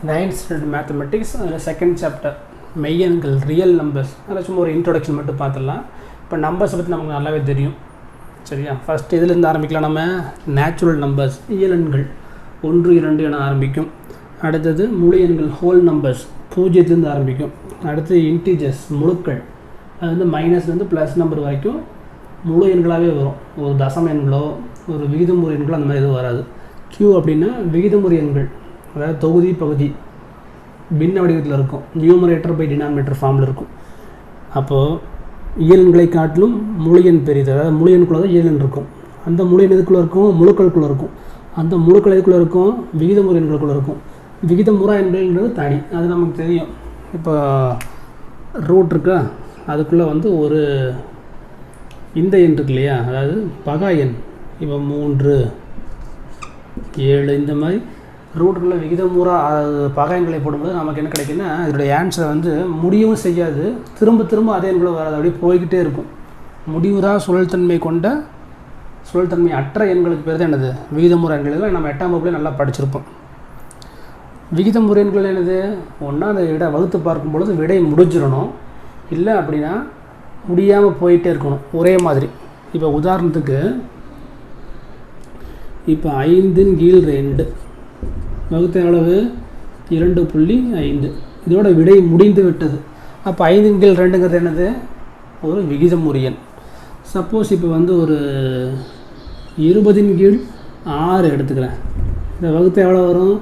9th standard mathematics அதில் second chapter மெய்யெண்கள் real numbers. அதில் சும்மா ஒரு இன்ட்ரொடக்ஷன் மட்டும் பார்த்துடலாம். இப்போ நம்பர்ஸை பற்றி நமக்கு நல்லாவே தெரியும். சரியா? ஃபஸ்ட் இதிலேருந்து ஆரம்பிக்கலாம். நம்ம நேச்சுரல் நம்பர்ஸ் இயலெண்கள் 1, 2 என ஆரம்பிக்கும். அடுத்தது முழு எண்கள் ஹோல் நம்பர்ஸ் 0லேருந்து ஆரம்பிக்கும். அடுத்து இன்டீஜர்ஸ் முழுக்கள், அது வந்து மைனஸ்லேருந்து ப்ளஸ் நம்பர் வரைக்கும் முழு எண்களாகவே வரும். ஒரு தசம எண்களோ ஒரு விகிதமுறை எண்களோ அந்த மாதிரி எதுவும் வராது. Q அப்படின்னா விகிதமுறை எண்கள், அதாவது தொகுதி பகுதி பின்ன வடிவத்தில் இருக்கும். நியூமரேட்டர் பை டினாமினேட்டர் ஃபார்மில் இருக்கும். அப்போது இயலெண்களை காட்டிலும் முழு எண் பெரியது. அதாவது முழு எண்குள்ளே தான் இயலெண் இருக்கும். அந்த முழு எண் எதுக்குள்ளே இருக்கும்? முழுக்களுக்குள்ளே இருக்கும். அந்த முழுக்கள் எதுக்குள்ளே இருக்கும்? விகிதமுறை எண்களுக்குள்ளே இருக்கும். விகிதமுறை எண்கள்ன்றது தனி, அது நமக்கு தெரியும். இப்போ ரூட் இருக்கா, அதுக்குள்ளே வந்து ஒரு இந்த எண் இருக்கு இல்லையா, அதாவது பகா எண். இப்போ 3, 7 இந்த மாதிரி ரூட்டுக்குள்ளே விகிதமுறா பகா எண்களை போடும்போது நமக்கு என்ன கிடைக்குன்னா, இதோடைய ஆன்சரை வந்து முடியவும் செய்யாது, திரும்ப திரும்ப அதே எண்களை வராது, அப்படியே போய்கிட்டே இருக்கும். முடிவுறா சுழல்தன்மை கொண்ட சுழல்தன்மை அற்ற எண்களுக்கு பேர் தான் என்னது? விகிதமுறை எண்கள். நம்ம 8ஆம் வகுப்புலேயே நல்லா படிச்சிருப்போம். விகிதமுறை எண்கள் என்னது? ஒன்றா அந்த விடை வகுத்து பார்க்கும்பொழுது விடை முடிஞ்சிடணும், இல்லை அப்படின்னா முடியாமல் போயிட்டே இருக்கணும் ஒரே மாதிரி. இப்போ உதாரணத்துக்கு இப்போ 5/2 வகுத்த எவ்வளவு? 2.5. இதோட விடை முடிந்து விட்டது. அப்போ 5/2ங்கிறது என்னது? ஒரு விகிதமுறை எண். சப்போஸ் இப்போ வந்து ஒரு 20/6 எடுத்துக்கிறேன். இந்த வகுத்த எவ்வளோ வரும்?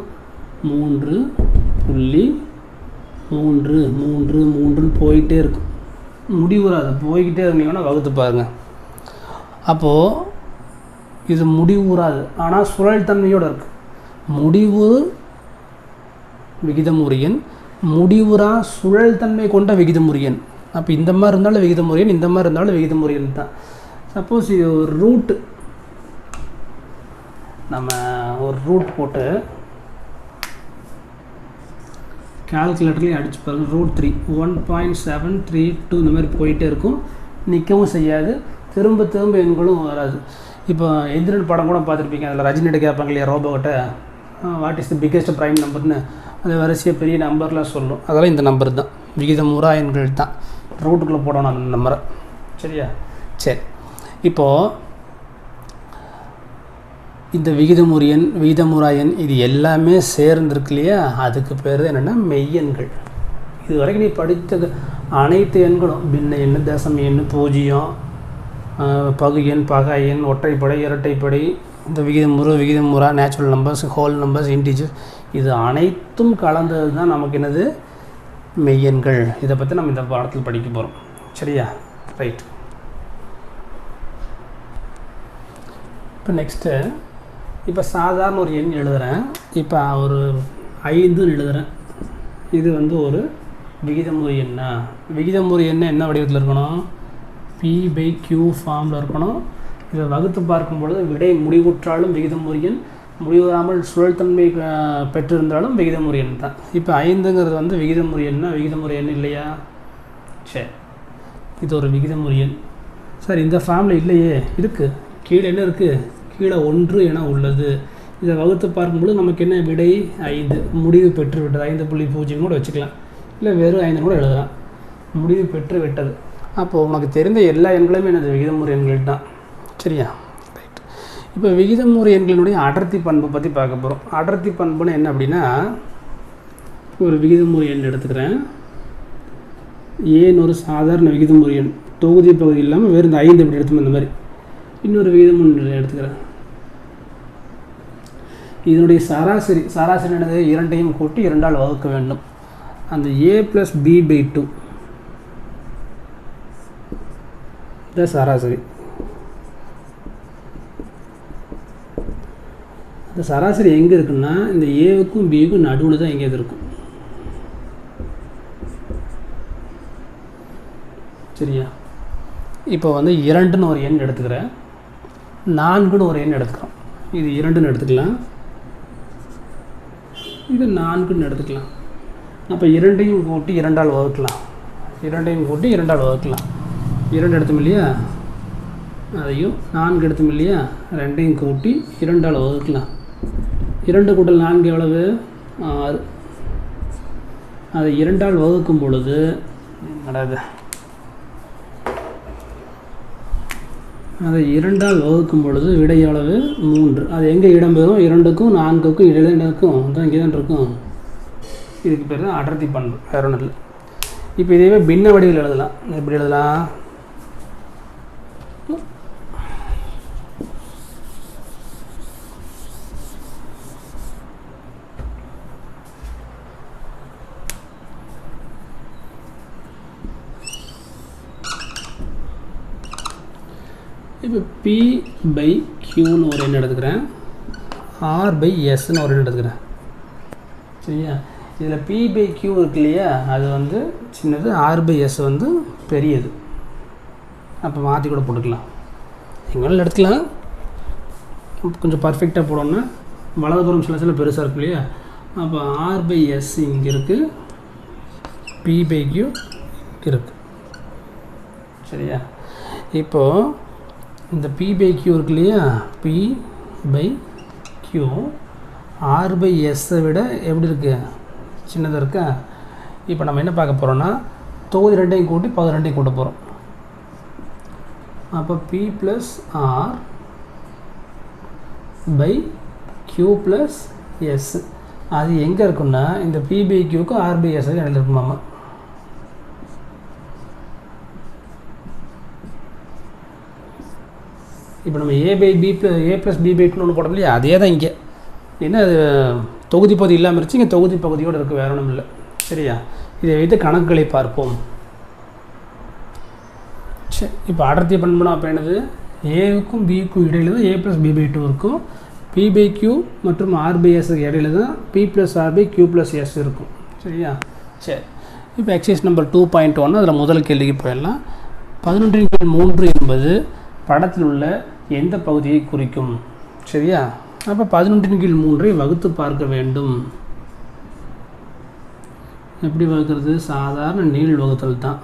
3.33 போயிட்டே இருக்கும், முடிவுறாது, போய்கிட்டே இருந்தீங்கன்னா வகுத்து பாருங்கள். அப்போது இது முடிவுறாது, ஆனால் சுழல் தன்மையோடு இருக்குது. முடிவு விகிதமுறை எண், முடிவுறா சுழல் தன்மை கொண்ட விகிதமுறை எண். அப்போ இந்த மாதிரி இருந்தாலும் விகிதமுறை எண், இந்த மாதிரி இருந்தாலும் விகிதமுறை எண் தான். சப்போஸ் இது ஒரு ரூட்டு, நம்ம ஒரு ரூட் போட்டு கால்குலேட்டர்லேயும் அடிச்சு பாருங்கள். √3 1.732 இந்த மாதிரி போயிட்டே இருக்கும், நிற்கவும் செய்யாது, திரும்ப திரும்ப எண்களும் வராது. இப்போ எந்திரன் படம் கூட பார்த்துருப்பீங்க, அதில் ரஜினிகிட்ட கேட்பாங்க இல்லையா ரோபோக்கிட்ட, what is the biggest prime நம்பர்னு, அது வரிசையாக பெரிய நம்பர்லாம் சொல்லும். அதெல்லாம் இந்த நம்பர் தான், விகிதமுறா எண்கள் தான். ரூட்டுக்குள்ளே போடணும் அந்த நம்பரை. சரியா? சரி, இப்போது இந்த விகிதமுறை எண் விகிதமுறா எண் இது எல்லாமே சேர்ந்துருக்கு இல்லையா, அதுக்கு பேர் என்னென்னா மெய்யெண்கள். இது வரைக்கும் நீ படித்தது அனைத்து எண்களும் பின்ன எண், தசம எண், 0, பகு எண், பகா எண், ஒற்றைப்படை, இரட்டைப்படை, இந்த விகிதமுறா, natural numbers, whole numbers, integers, இது அனைத்தும் கலந்தது தான் நமக்கு என்னது? மெய்யெண்கள். இதை பற்றி நம்ம இந்த பாடத்தில் படிக்க போகிறோம். சரியா? ரைட். இப்போ நெக்ஸ்ட்டு, இப்போ சாதாரண ஒரு எண் எழுதுகிறேன். இப்போ ஒரு 5ன்னு எழுதுகிறேன். இது வந்து ஒரு விகிதமுறை எண்ணா? விகிதமுறை எண்ணை என்ன வடிவத்தில் இருக்கணும்? P/Q ஃபார்மில் இருக்கணும். இதை வகுத்து பார்க்கும்பொழுது விடை முடிவுற்றாலும் விகிதமுறை எண், முடிவுறாமல் சுழல்தன்மை பெற்றிருந்தாலும் விகிதமுறை எண் தான். இப்போ 5ங்கிறது வந்து விகிதமுறை எண்ணா? விகிதமுறை எண் இல்லையா? சரி, இது ஒரு விகிதமுறை எண். சார் இந்த ஃபார்மில் இல்லையே, இருக்குது, கீழே என்ன இருக்குது? கீழே 1 என உள்ளது. இதை வகுத்து பார்க்கும்பொழுது நமக்கு என்ன விடை? 5, முடிவு பெற்று விட்டது. 5.0 கூட வச்சுக்கலாம், இல்லை வெறும் 5 கூட எழுதலாம். முடிவு பெற்று விட்டது. அப்போது உனக்கு தெரிந்த எல்லா எண்களுமே என்னது? விகிதமுறை எண்கள் தான். சரியா? ரைட். இப்போ விகிதமுறை எண்களினுடைய அடர்த்தி பண்பு பற்றி பார்க்க போகிறோம். அடர்த்தி பண்புன்னு என்ன அப்படின்னா, ஒரு விகிதமுறை எண் எடுத்துக்கிறேன். ஏன்னு ஒரு சாதாரண விகிதமுறை எண், தொகுதி பகுதி இல்லாமல் வேறு இந்த 5 இப்படி எடுத்துமே இந்த மாதிரி. இன்னொரு விகிதமுறை எடுத்துக்கிறேன். இதனுடைய சராசரி என்னது? 2ஐயும் கூட்டி 2ஆல் வகுக்க வேண்டும். அந்த A + B/2 இந்த சராசரி. அந்த சராசரி எங்கே இருக்குன்னா, இந்த ஏவுக்கும் பிக்கும் நடுவில் தான் எங்கேயாவது இருக்கும். சரியா? இப்போ வந்து 2ன்னு ஒரு எண் எடுத்துக்கிறேன், 4ன்னு ஒரு எண் எடுத்துக்கிறோம். இது 2ன்னு எடுத்துக்கலாம், இது 4ன்னு எடுத்துக்கலாம். அப்போ 2ஐயும் கூட்டி 2ஆல் வகுக்கலாம். 2ஐயும் கூட்டி 2ஆல் வகுக்கலாம். 2 எடுத்தோம் இல்லையா, அதையும் 4 எடுத்தோம் இல்லையா, 2ஐயும் கூட்டி 2ஆல் வகுக்கலாம். 2 கூட்டல் 4 எவ்வளவு? 6. அதை 2ஆல் வகுக்கும் பொழுது அதாவது அதை 2ஆல் வகுக்கும் பொழுது விடை அளவு 3. அது எங்கே இடம்பெறும்? 2க்கும் 4க்கும் இடையில இருக்கும். தான் இங்கே தான் இருக்கும். இதுக்கு பேர் தான் அடர்த்தி பண்பு, வேறு ஒன்றும் இல்லை. இப்போ இதே பின்ன வடிவில் எழுதலாம். எப்படி எழுதலாம்? இப்போ P/Qன்னு ஒரு எண் எடுத்துக்கிறேன், R/Sன்னு ஒரு எண் எடுத்துக்கிறேன். சரியா? இதில் P/Q இருக்கு இல்லையா, அது வந்து சின்னது, R/S வந்து பெரியது. அப்போ மாற்றி கூட போட்டுக்கலாம், எங்கேனாலும் எடுத்துக்கலாம். கொஞ்சம் பர்ஃபெக்டாக போடணும்னா வலதுபுறம் சில பெருசாக இருக்கும் இல்லையா, அப்போ R/S இங்கே இருக்குது, P/Q இருக்குது. சரியா? இப்போது இந்த P/Q இருக்கு இல்லையா, P/Q R/Sஐ விட எப்படி இருக்குது? சின்னதாக இருக்கா? இப்போ நம்ம என்ன பார்க்க போகிறோன்னா, தொகுதி 2ஐயும் கூட்டி 12ஐயும் கூட்ட போகிறோம். அப்போ P+R/Q+S அது எங்கே இருக்குன்னா, இந்த P/Qக்கும் R/Sக்கு இடையில இருக்குமாமா. இப்போ நம்ம A+B+A+B/2 ஒன்று போட்டோம் இல்லையா, அதே தான் இங்கே. என்ன அது தொகுதி பகுதி இல்லாமல் இருந்துச்சு, இங்கே தொகுதி பகுதியோடு இருக்குது, வேற ஒன்றும் இல்லை. சரியா? இதை வைத்து கணக்குகளை பார்ப்போம். சரி, இப்போ அடர்த்தி பண்புனா அப்போ என்னது? ஏவுக்கும் பிக்கும் இடையில தான் A+B/2 இருக்கும். P/Q மற்றும் R/Sக்கு இடையில தான் P+R/Q+S இருக்கும். சரியா? சரி, இப்போ எக்ஸசைஸ் நம்பர் 2.1 அதில் முதல் கேள்விக்கு போயிடலாம். 11/3 என்பது படத்தில் உள்ள எந்த பகுதியை குறிக்கும்? சரியா? அப்போ 11/3 வகுத்து பார்க்க வேண்டும். எப்படி வகுக்கிறது? சாதாரண நீள் வகுத்தல் தான்.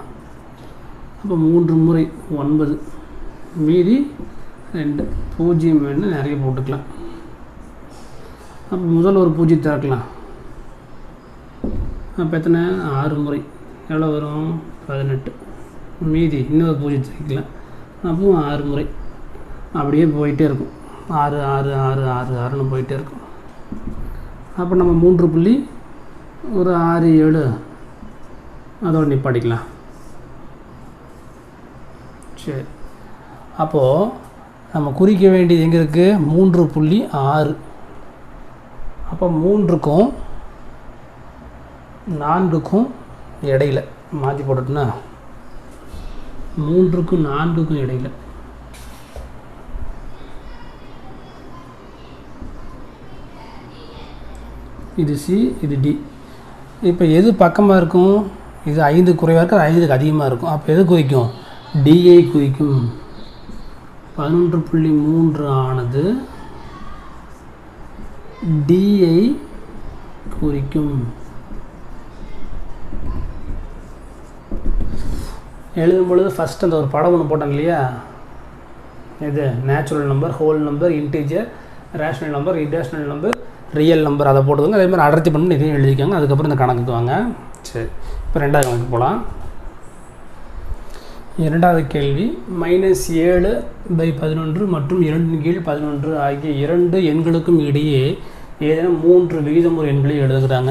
அப்போ 3 முறை 9, மீதி 2, 0 வேணும் நிறைய போட்டுக்கலாம். அப்போ முதல் ஒரு 0 திறக்கலாம். அப்போ எத்தனை? 6 முறை. எவ்வளோ வரும்? 18. மீதி இன்னொரு 0 திறக்கலாம். அப்போது 6 முறை. அப்படியே போயிட்டே இருக்கும். 6 6 6 6 6ன்னு போயிட்டே இருக்கும். அப்போ நம்ம 3 புள்ளி ஒரு 6 7 அதோடு நிப்பாட்டிக்கலாம். சரி, அப்போது நம்ம குறிக்க வேண்டியது எங்கே இருக்குது? 3.6. அப்போ 3க்கும் 4க்கும் இடையில மாற்றி போட்டுட்டுனா 3க்கும் 4க்கும் இடையில. இது சி, இது டி. இப்போ எது பக்கமாக இருக்கும்? இது 5 குறைவாக இருக்குது, 5க்கு அதிகமாக இருக்கும். அப்போ எது குறிக்கும்? டிஐ குறிக்கும். 11.3 ஆனது டிஐ குறிக்கும். எழுதும் பொழுது ஃபஸ்ட் அந்த ஒரு படம் ஒன்று போட்டாங்க இல்லையா, இது natural number, whole number, integer, rational number, irrational number, real number, அதை போட்டுதுங்க. அதே மாதிரி அடர்த்தி பண்ணி இதையும் எழுதிக்காங்க. அதுக்கப்புறம் இந்த கணக்குக்கு வாங்க. சரி, இப்போ 2வது கணக்கு போகலாம். 2வது கேள்வி, -7/11 மற்றும் 2/11 ஆகிய 2 எண்களுக்கும் இடையே ஏதேனும் 3 விகிதமுறு எண்களை எழுதுகிறாங்க.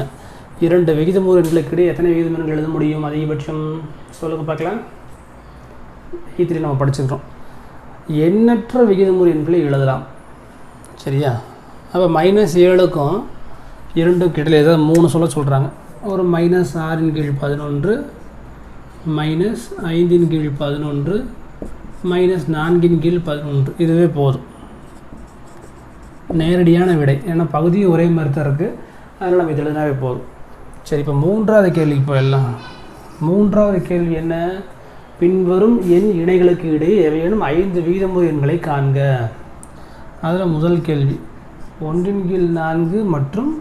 2 விகிதமுறு எண்களுக்கு இடையே எத்தனை விகிதம் எண்கள் எழுத முடியும்? அதிகபட்சம் சொல்லுங்க பார்க்கலாம். E3 நம்ம படிச்சுக்கிறோம். எண்ணற்ற விகிதமுறு எண்களை எழுதலாம். சரியா? அப்போ -7க்கும் 2க்கும் இடையில ஏதாவது 3 சொல்கிறாங்க. ஒரு -6/11, -5/11, -4/11. இதுவே போதும், நேரடியான விடை. ஏன்னா பகுதியும் ஒரே மாதிரி தான் இருக்குது, அதனால் நம்ம இது எழுதினாவே போதும். சரி, இப்போ 3வது கேள்விக்கு போயிடலாம். 3வது கேள்வி என்ன? பின்வரும் எண் இணைகளுக்கு இடையே எவையேனும் 5 விகிதமுறு எண்களை காண்க. அதில் முதல் கேள்வி 1/4 மற்றும்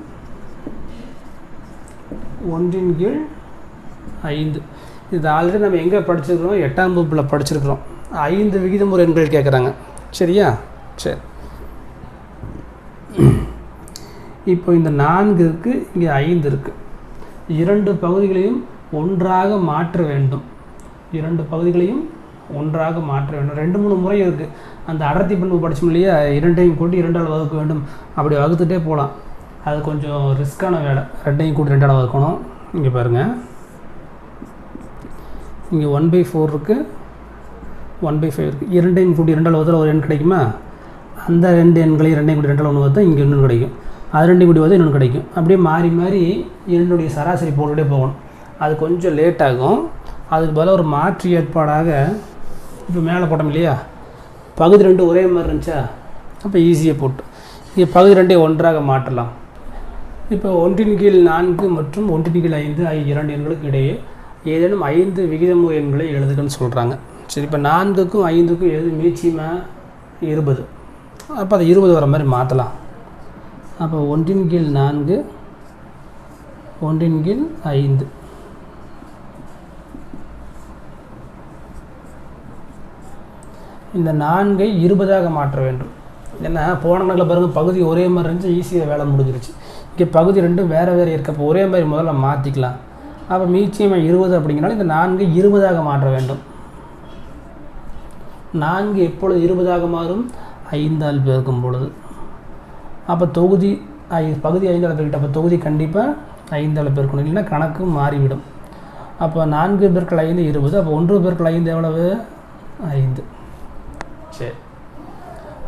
1/5. இது ஆல்ரெடி நம்ம எங்கே படிச்சிருக்கிறோம்? 8ஆம் வகுப்பில் படிச்சிருக்கிறோம். 5 விகிதமுறு எண்கள் கேட்குறாங்க. சரியா? சரி, இப்போ இந்த 4 இருக்குது, இங்கே 5 இருக்குது. இரண்டு பகுதிகளையும் ஒன்றாக மாற்ற வேண்டும். இரண்டு பகுதிகளையும் ஒன்றாக மாற்ற வேண்டும். 2-3 முறை இருக்குது. அந்த அடர்த்தி பண்பு படித்தோம் இல்லையா, இரண்டையும் கூட்டி 2ஆல் வகுக்க வேண்டும். அப்படி வகுத்துட்டே போகலாம். அது கொஞ்சம் ரிஸ்க்கான வேலை. 2ஐயும் கூட்டி 2ஆல் வகுக்கணும். இங்கே பாருங்கள், இங்கே 1/4 இருக்குது, 1/5 இருக்குது. இரண்டையும் கூட்டி 2ஆல் வகுத்தால் ஒரு எண் கிடைக்குமா? அந்த 2 எண்களையும் 2ஐயும் கூட்டி 2ஆல் ஒன்று வகுத்தா இங்கே இன்னொன்று கிடைக்கும். அது 2ஐயும் கூட்டி வகுத்தா இன்னொன்று கிடைக்கும். அப்படியே மாறி மாறி இரண்டுடைய சராசரி போட்டுகிட்டே போகணும். அது கொஞ்சம் லேட் ஆகும். அதுக்கு பதிலாக ஒரு மாற்று ஏற்பாடாக இப்போ மேலே போட்டோம் இல்லையா, பகுதி 2 ஒரே மாதிரி இருந்துச்சா, அப்போ ஈஸியாக போட்டு இங்கே பகுதி 2ஐ ஒன்றாக மாற்றலாம். இப்போ 1/4 மற்றும் 1/5 ஆகிய 2 எண்களுக்கு இடையே ஏதேனும் 5 விகிதமு எண்களை எழுதுகன்னு சொல்கிறாங்க. சரி, இப்போ 4க்கும் 5க்கும் எது மீச்சியமாக 20. அப்போ அதை 20 வர மாதிரி மாற்றலாம். அப்போ 1/4 1/5 இந்த 4ஐ 20ஆக மாற்ற வேண்டும். ஏன்னா போன கணக்கில் பாருங்கள் பகுதி ஒரே மாதிரி இருந்துச்சு, ஈஸியாக வேலை முடிஞ்சிருச்சு. இங்கே பகுதி 2 வேறு வேறு இருக்கப்போ ஒரே மாதிரி முதல்ல மாற்றிக்கலாம். அப்போ மீச்சியமாக 20 அப்படிங்கிறனால இந்த 4ஐ 20ஆக மாற்ற வேண்டும். 4 எப்பொழுது 20ஆக மாறும்? 5ஆல் பெருக்கும் பொழுது. அப்போ தொகுதி பகுதி 5ஆல் பெருக்கிட்டு அப்போ தொகுதி கண்டிப்பாக 5ஆல் பெருக்கணும், இல்லைன்னா கணக்கு மாறிவிடும். அப்போ 4 × 5 20. அப்போ 1 × 5 எவ்வளவு? 5. சரி,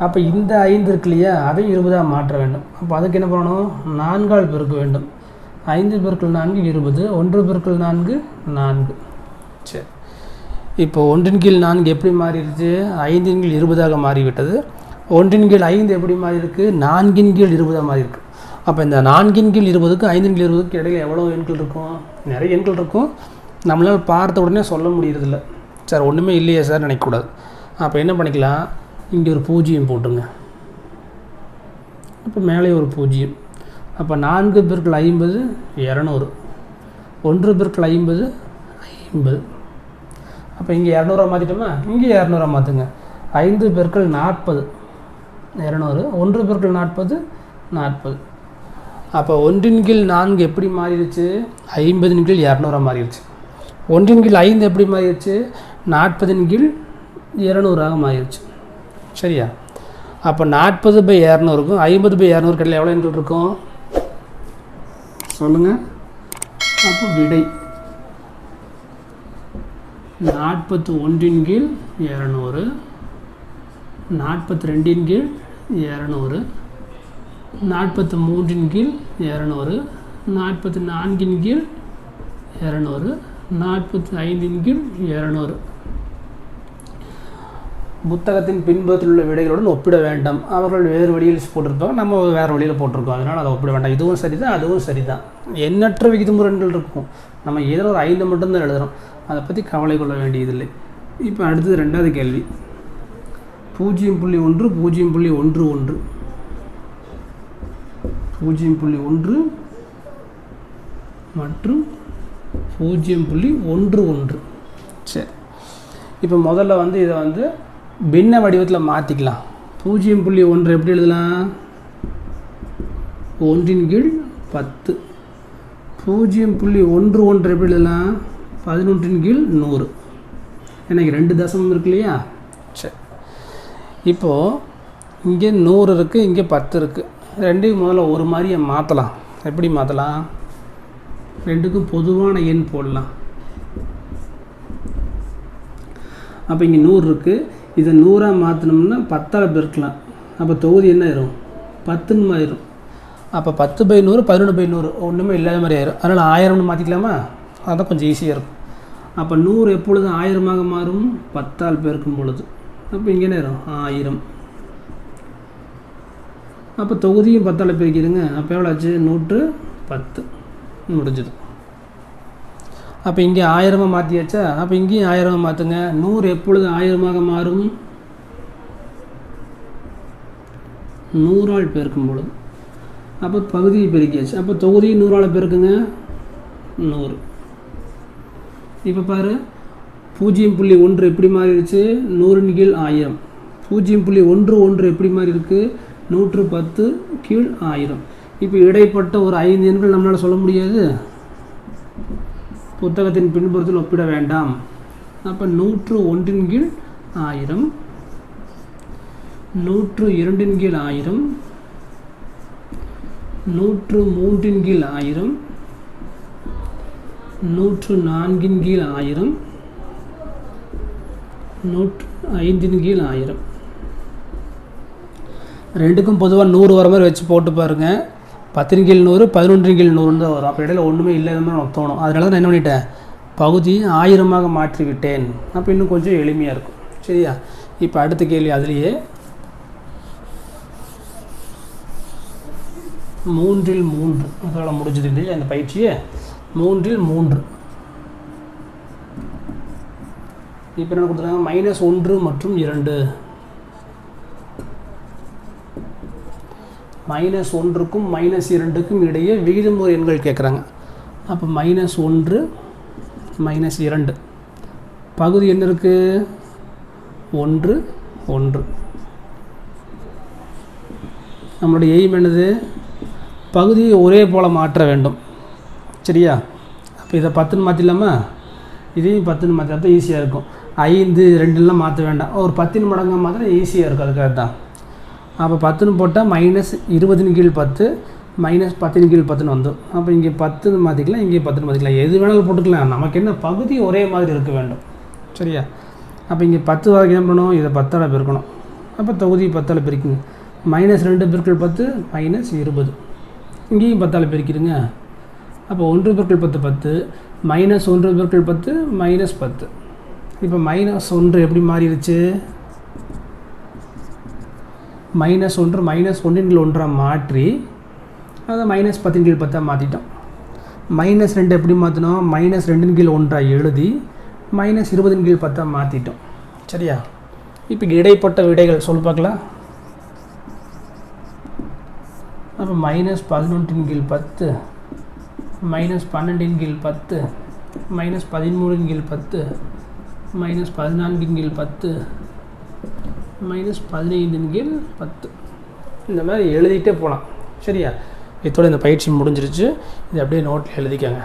அப்போ இந்த 5 இருக்கு இல்லையா, அதையும் 20ஆக மாற்ற வேண்டும். அப்போ அதுக்கு என்ன பண்ணணும்? 4ஆல் பெருக்க வேண்டும். 5 × 4 20. 1 × 4 4. சரி, இப்போ 1/4 எப்படி மாறிடுச்சு? 5/20ஆக மாறிவிட்டது. 1/5 எப்படி மாறி இருக்குது? 4/20ஆக மாறி இருக்குது. அப்போ இந்த 4/20க்கு 5/20க்கு இடையில் எவ்வளோ எண்கள் இருக்கும்? நிறைய எண்கள் இருக்கும். நம்மளால் பார்த்த உடனே சொல்ல முடியறதில்ல. சார் ஒன்றுமே இல்லையே சார் நினைக்கக்கூடாது. அப்போ என்ன பண்ணிக்கலாம், இங்கே ஒரு 0 போட்டுங்க. அப்போ மேலே ஒரு 0. அப்போ 4 × 50 200. 1 × 50 50. அப்போ இங்கே 200ஆக மாற்றிட்டோமா, இங்கே 200ஆக மாற்றுங்க. 5 × 40 200. 1 × 40 40. அப்போ 1/4 எப்படி மாறிடுச்சு? 50/200ஆக மாறிடுச்சு. 1/5 எப்படி மாறிடுச்சு? 40/200ஆக மாறிடுச்சு. சரியா? அப்போ 40/200க்கும் 50/200 கடையில் எவ்வளோ எண்கள் இருக்கும் சொல்லுங்கள். அப்போ விடை 41/200, 42/200, 43/200, 44/200, 45/200. புத்தகத்தின் பின்புறத்தில் உள்ள விடைகளுடன் ஒப்பிட வேண்டாம். அவர்கள் வேறு வழியில் போட்டிருப்பாங்க, நம்ம வேறு வழியில் போட்டிருக்கோம். அதனால் அதை ஒப்பிட வேண்டாம். இதுவும் சரிதான், அதுவும் சரிதான். எண்ணற்ற விகிதமுறைகள் இருக்கும். நம்ம ஏதோ ஒரு 5 மட்டும்தான் எழுதுகிறோம். அதை பற்றி கவலை கொள்ள வேண்டியதில்லை. இப்போ அடுத்தது 2வது கேள்வி. 0.1 0.11 0.1 மற்றும் 0.11. சரி, இப்போ முதல்ல இதை பின்ன வடிவத்தில் மாற்றிக்கலாம். 0.1 எப்படி எழுதலாம்? 1/10. 0.11 எப்படி எழுதலாம்? 11/100. எனக்கு 2 தசமம் இருக்கு இல்லையா? சரி, இப்போது இங்கே 100 இருக்குது, இங்கே 10 இருக்குது. ரெண்டையும் முதல்ல ஒரு மாதிரியை மாற்றலாம். எப்படி மாற்றலாம்? ரெண்டுக்கும் பொதுவான எண் போடலாம். அப்போ இங்கே 100 இருக்குது, இதை 100ஆக மாற்றினோம்னா 10ஆல் பெருக்கலாம். அப்போ தொகுதி என்ன ஆயிரும்? 10ன்னு ஆயிரும். அப்போ 10/100 11/100 ஒன்றுமே இல்லாத மாதிரி ஆயிரும். அதனால் 1000ன்னு மாற்றிக்கலாமா? அதான் கொஞ்சம் ஈஸியாக இருக்கும். அப்போ 100 எப்பொழுது 1000ஆக மாறும்? 10ஆல் பெருக்கும் பொழுது. அப்போ இங்கே என்ன ஆயிரும்? 1000. அப்போ தொகுதியும் 10ஆல் பெருக்கிடுங்க. அப்போ எவ்வளோ ஆச்சு? 110 முடிஞ்சது. அப்போ இங்கே 1000ஆக மாற்றியாச்சா? அப்போ இங்கேயும் 1000ஆக மாற்றுங்க. 100 எப்பொழுது 1000ஆக மாறும்? 100ஆல் பெருக்கும் பொழுது. அப்போ பகுதியை பெருக்கியாச்சு. அப்போ தொகுதியை 100ஆல் பெருக்குங்க. 100. இப்போ பாரு, 0.1 எப்படி மாறிடுச்சு? 100/1000. 0.11 எப்படி மாறி இருக்குது? 110/1000. இப்போ இடைப்பட்ட ஒரு 5 எண்கள் நம்மளால் சொல்ல முடியாது. புத்தகத்தின் பின்புறத்தில் ஒப்பிட வேண்டாம். அப்போ 101 கீழ் 1000, 102 கீழ் 1000, 103 கீழ் 1000, 104 கீழ் 1000, 105 கீழ் 1000. ரெண்டுக்கும் பொதுவாக 100 வர மாதிரி வச்சு போட்டு பாருங்கள். 10 கீழ் 100, 11 கீழ் 100 தான் வரும். அப்போ இடையில ஒன்றுமே இல்லாத மாதிரி எனக்கு தோணும். அதனால தான் நான் என்ன பண்ணிட்டேன், பகுதி 1000 மாற்றிவிட்டேன். அப்போ இன்னும் கொஞ்சம் எளிமையாக இருக்கும். சரியா? இப்போ அடுத்த கேள்வி அதுலேயே 3/3 அதனால் முடிஞ்சது இல்லையா இந்த பயிற்சியை. 3/3 இப்போ என்ன கொடுத்துருக்காங்க, -1 மற்றும் 2. -1க்கும் -2க்கும் இடையே விகிதமுறு எண்கள் கேட்குறாங்க. அப்போ -1 -2 பகுதி என்ன இருக்குது, 1 1. நம்மளுடைய எய்ம் என்னது, பகுதியை ஒரே போல் மாற்ற வேண்டும். சரியா? அப்போ இதை 10ன்னு மாற்றிடலாமா, இதையும் 10ன்னு மாற்றி தான் ஈஸியாக இருக்கும். 5 2லாம் மாற்ற வேண்டாம், ஒரு 10 மடங்காக மாத்திரம் ஈஸியாக இருக்கும். அதுக்காக தான். அப்போ 10ன்னு போட்டால் -20 கீழ் 10 -10 கீழ் 10ன்னு வந்துடும். அப்போ இங்கே 10ன்னு மாற்றிக்கலாம், இங்கே 10ன்னு மாற்றிக்கலாம், எது வேணாலும் போட்டுக்கலாம். நமக்கு என்ன, பகுதி ஒரே மாதிரி இருக்க வேண்டும். சரியா? அப்போ இங்கே 10 வரைக்கும் என்ன பண்ணணும், இதை 10ஆல் பெருக்கணும். அப்போ தொகுதி 10ஆல் பெருக்குங்க. -2 × 10 -20. இங்கேயும் 10ஆல் பெருக்கிடுங்க. அப்போ 1 × 10 10, -1 × 10 -10. இப்போ -1 எப்படி மாறிடுச்சு, -1 -1 1 மாற்றி அதை -10 10 மாற்றிட்டோம். -2 எப்படி மாற்றினோம், -2 1 எழுதி -20 10 மாற்றிட்டோம். சரியா? இப்போ இடைப்பட்ட விடைகள் சொல்லி பார்க்கலாம். அப்போ -11 10, -12 10, -13 10, -14 10, -15 10. இந்த மாதிரி எழுதிட்டே போகலாம். சரியா? இதோட இந்த பயிற்சி முடிஞ்சிருச்சு. இது அப்படியே நோட்டில் எழுதிக்கங்க.